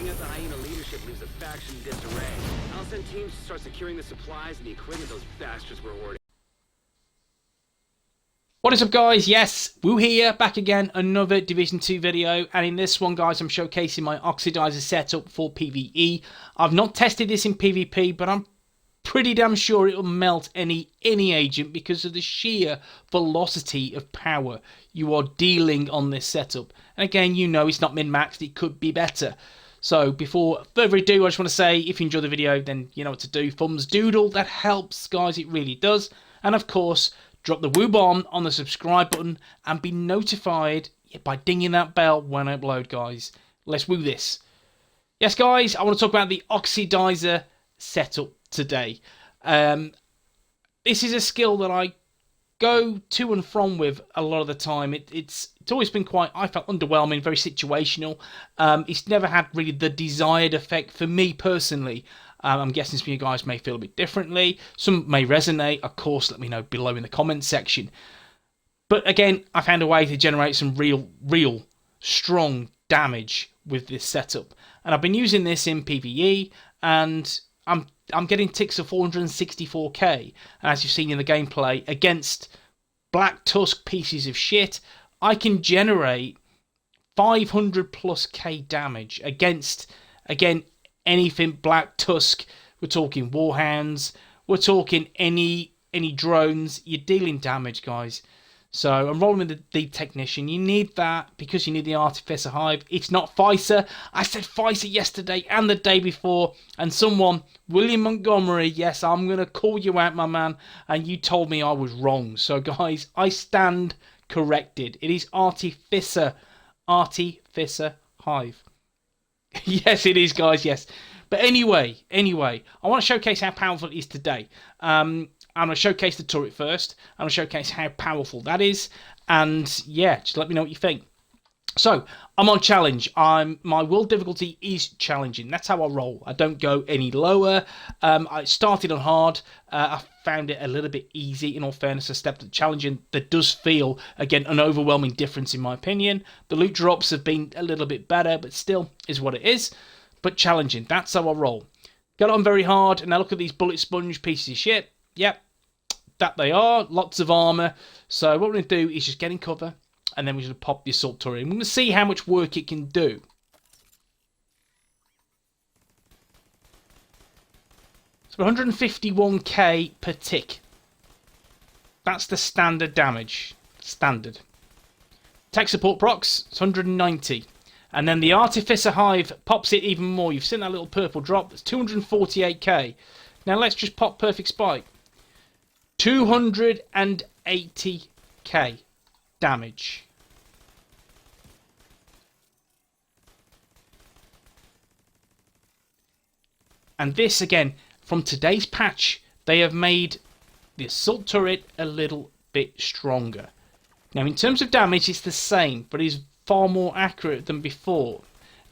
Taking out the hyena leadership leaves the faction in disarray. I'll send teams to start securing the supplies and the equipment those bastards were hoarding. What is up, guys? Yes, WOOO here, back again, another Division 2 video, and in this one, guys, I'm showcasing my Oxidiser setup for PvE. I've not tested this in PvP, but I'm pretty damn sure it'll melt any agent because of the sheer velocity of power you are dealing on this setup. And again, you know it's not min-maxed, it could be better. So before further ado, I just want to say, if you enjoy the video, then you know what to do. Thumbs doodle, that helps, guys, it really does. And of course, drop the WOOO bomb on the subscribe button and be notified by dinging that bell when I upload, guys. Let's woo this. Yes, guys, I want to talk about the Oxidiser setup today. This is a skill that I go to and from with a lot of the time. It's always been quite, I felt, underwhelming, very situational. It's never had really the desired effect for me personally. I'm guessing some of you guys may feel a bit differently. Some may resonate. Of course, let me know below in the comments section. But again, I found a way to generate some real strong damage with this setup. And I've been using this in PvE, and I'm getting ticks of 464k. And as you've seen in the gameplay, against Black Tusk pieces of shit, I can generate 500 plus k damage against, again, anything Black Tusk. We're talking Warhounds, we're talking any drones. You're dealing damage, guys. So I'm rolling with the Technician. You need that because you need the Artificer Hive. It's not Pfizer. I said Pfizer yesterday and the day before, and someone, William Montgomery, yes, I'm going to call you out, my man, and you told me I was wrong. So guys, I stand corrected. It is Artificer Hive. Yes, it is, guys, yes. But anyway, I want to showcase how powerful it is today. I'm going to showcase the turret first. I'm going to showcase how powerful that is. And yeah, just let me know what you think. So, I'm on challenge. My world difficulty is challenging. That's how I roll. I don't go any lower. I started on hard. I found it a little bit easy. In all fairness, I stepped at challenging. There does feel, again, an overwhelming difference in my opinion. The loot drops have been a little bit better, but still is what it is. But challenging. That's how I roll. Got on very hard, and now look at these bullet sponge pieces of shit. Yep, that they are. Lots of armor. So what we're going to do is just get in cover, and then we're going to pop the Assault Turret. And we're going to see how much work it can do. So 151k per tick. That's the standard damage. Standard. Tech support procs, it's 190. And then the Artificer Hive pops it even more. You've seen that little purple drop. It's 248k. Now let's just pop Perfect Spike. 280k damage. And this, again, from today's patch, they have made the Assault Turret a little bit stronger. Now, in terms of damage, it's the same, but it's far more accurate than before.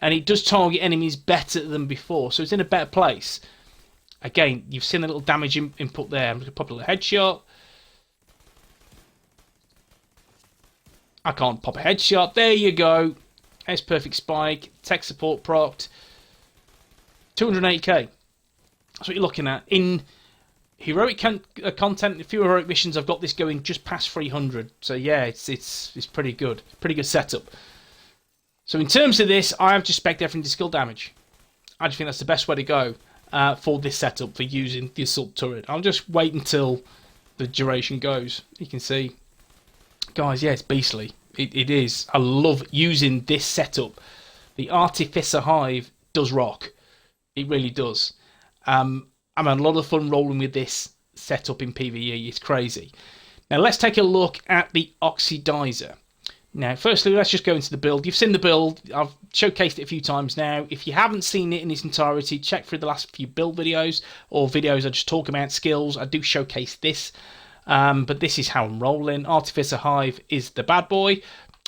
And it does target enemies better than before, so it's in a better place. Again, you've seen the little damage input there. I'm going to pop a little headshot. I can't pop a headshot. There you go. There's Perfect Spike. Tech support procced. 280k. That's what you're looking at. In heroic content, a few heroic missions, I've got this going just past 300. So yeah, it's pretty good. Pretty good setup. So in terms of this, I have just spec'd everything to skill damage. I just think that's the best way to go for this setup for using the Assault Turret. I'll just wait until the duration goes. You can see, guys, yeah, it's beastly. It is. I love using this setup. The Artificer Hive does rock. It really does. I'm having a lot of fun rolling with this setup in PvE. It's crazy. Now let's take a look at the Oxidiser. Now, firstly, let's just go into the build. You've seen the build. I've showcased it a few times now. If you haven't seen it in its entirety, check through the last few build videos or videos I just talk about skills. I do showcase this, but this is how I'm rolling. Artificer Hive is the bad boy.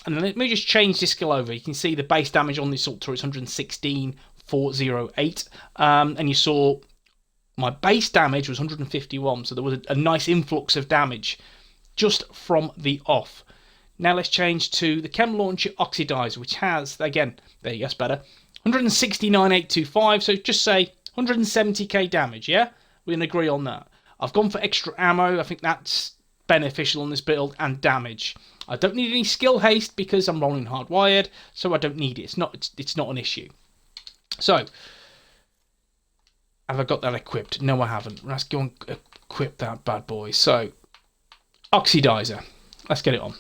And then let me just change this skill over. You can see the base damage on the Assault Turret is 116,408. And you saw my base damage was 151. So there was a nice influx of damage just from the off. Now let's change to the Chem Launcher Oxidiser, which has, again, there you go, that's better, 169,825, so just say 170k damage, yeah? We can agree on that. I've gone for extra ammo. I think that's beneficial on this build, and damage. I don't need any skill haste because I'm rolling hardwired, so I don't need it. It's not an issue. So, have I got that equipped? No, I haven't. Let's go and equip that bad boy. So, Oxidiser. Let's get it on.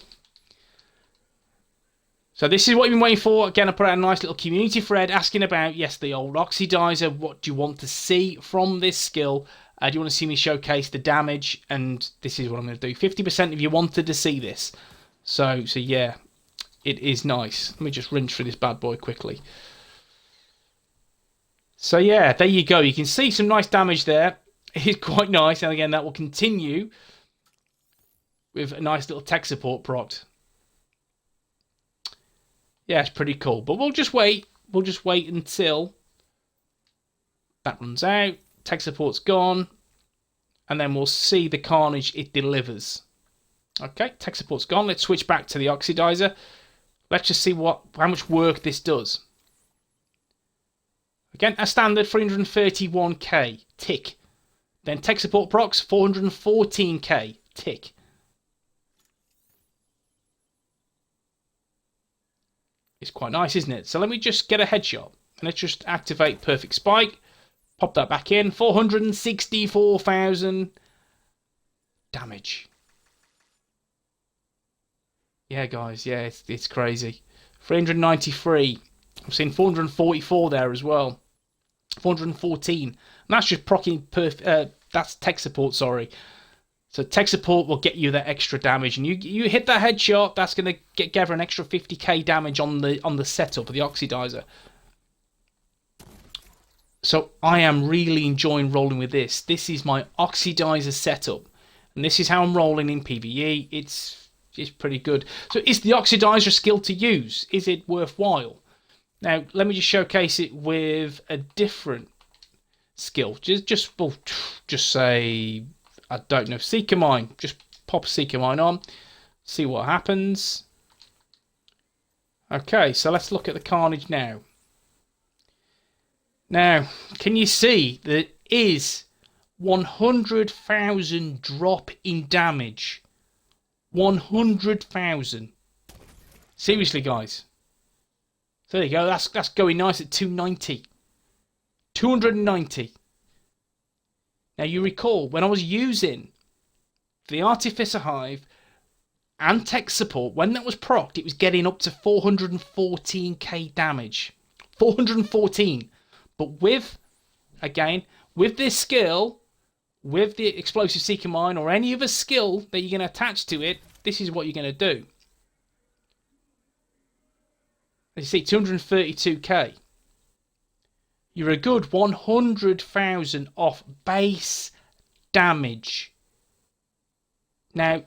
So this is what you've been waiting for. Again, I put out a nice little community thread asking about, yes, the old Oxidiser. What do you want to see from this skill? Do you want to see me showcase the damage? And this is what I'm going to do. 50% if you wanted to see this. So yeah, it is nice. Let me just rinse through this bad boy quickly. So yeah, there you go. You can see some nice damage there. It's quite nice. And again, that will continue with a nice little tech support proc. Yeah, it's pretty cool. But we'll just wait. We'll just wait until that runs out. Tech support's gone. And then we'll see the carnage it delivers. Okay, tech support's gone. Let's switch back to the Oxidiser. Let's just see how much work this does. Again, a standard 331k. Tick. Then tech support procs, 414k. Tick. It's quite nice, isn't it? So let me just get a headshot. And let's just activate Perfect Spike. Pop that back in. 464,000 damage. Yeah, guys. Yeah, it's crazy. 393. I've seen 444 there as well. 414. And that's just proccing that's tech support, sorry. So tech support will get you that extra damage, and you hit that headshot, that's going to gather an extra 50k damage on the setup of the Oxidiser. So I am really enjoying rolling with this. This is my Oxidiser setup, and this is how I'm rolling in PvE. It's pretty good. So is the Oxidiser skill to use? Is it worthwhile? Now let me just showcase it with a different skill. Just say, I don't know, Seeker Mine. Just pop Seeker Mine on. See what happens. Okay, so let's look at the carnage now. Now, can you see that it is 100,000 drop in damage? 100,000. Seriously, guys. So there you go. That's going nice at 290. 290. Now you recall when I was using the Artificer Hive and tech support, when that was procced, it was getting up to 414k damage. 414. But with this skill, with the Explosive Seeker Mine or any other skill that you're going to attach to it, this is what you're going to do. As you see, 232k. You're a good 100,000 off base damage. Now,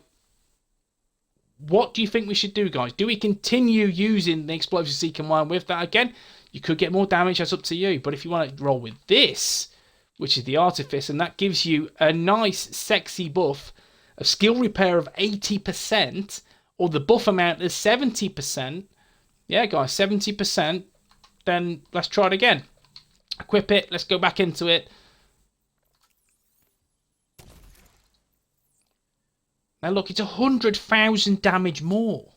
what do you think we should do, guys? Do we continue using the Explosive Seeker Mine with that? Again, you could get more damage, that's up to you. But if you want to roll with this, which is the Artificer, and that gives you a nice, sexy buff of skill repair of 80%, or the buff amount is 70%. Yeah, guys, 70%. Then let's try it again. Equip it. Let's go back into it. Now look, it's 100,000 damage more.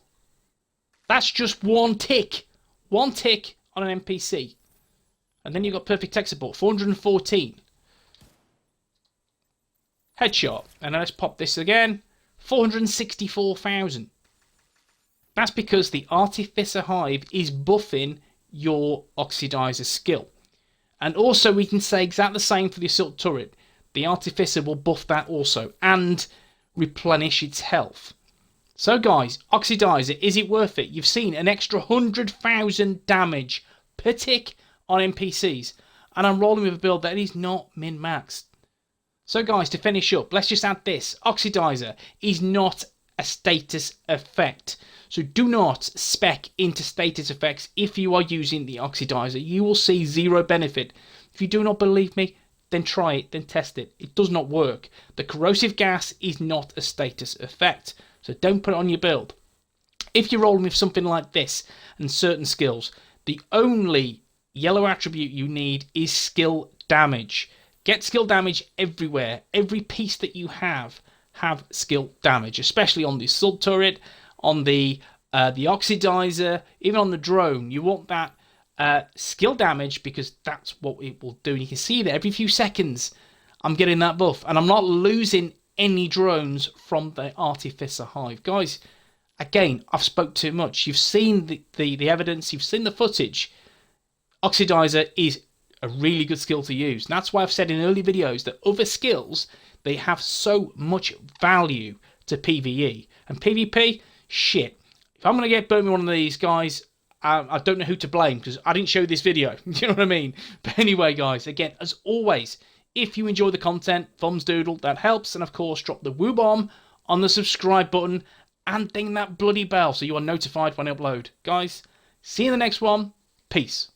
That's just one tick. One tick on an NPC. And then you've got perfect tech support. 414. Headshot. And let's pop this again. 464,000. That's because the Artificer Hive is buffing your Oxidiser skill. And also we can say exactly the same for the Assault Turret. The Artificer will buff that also and replenish its health. So guys, Oxidiser, is it worth it? You've seen an extra 100,000 damage per tick on NPCs. And I'm rolling with a build that is not min-maxed. So guys, to finish up, let's just add this. Oxidiser is not a status effect. So do not spec into status effects if you are using the Oxidiser. You will see zero benefit. If you do not believe me, then try it, then test it. It does not work. The corrosive gas is not a status effect. So don't put it on your build. If you're rolling with something like this and certain skills, the only yellow attribute you need is skill damage. Get skill damage everywhere. Every piece that you have skill damage, especially on the Assault Turret, on the Oxidiser, even on the drone. You want that skill damage because that's what it will do. And you can see that every few seconds I'm getting that buff, and I'm not losing any drones from the Artificer Hive. Guys, again, I've spoke too much. You've seen the evidence, you've seen the footage. Oxidiser is a really good skill to use. And that's why I've said in early videos that other skills, they have so much value to PvE. And PvP, shit. If I'm going to get burnt with one of these guys, I don't know who to blame because I didn't show this video. You know what I mean? But anyway, guys, again, as always, if you enjoy the content, thumbs doodle, that helps. And of course, drop the woo bomb on the subscribe button and ding that bloody bell so you are notified when I upload. Guys, see you in the next one. Peace.